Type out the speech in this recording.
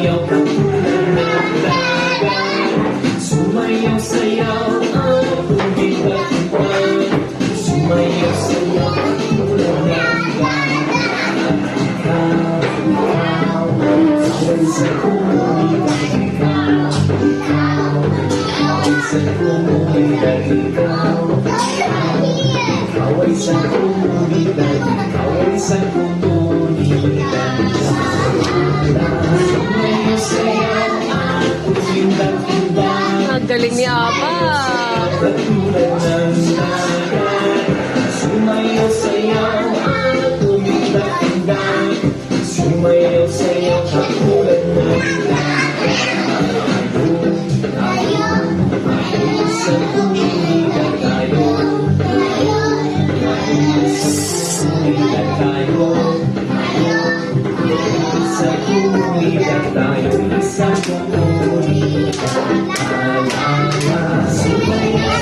Sumayaw ka tulad ng dagat. Sumayaw-sayaw ang tumibat-ibat. Sumayaw-sayaw ka tulad ng dagat. Ikaw, sabay sa kumibat. Sabay sa kumibat. Ikaw ay sa komunidad, ikaw ay sa komunidad. Sumayaw-sayaw ang tumindak-tindak. Ang galing ni Apa. Katulad ng dagat. Sumayaw-sayaw ang tumindak-tindak. Sumayaw-sayaw katulad ng dagat. Tayo sa komunidad tayo. Sa komunidad tayo, isang komunidad. Sumayaw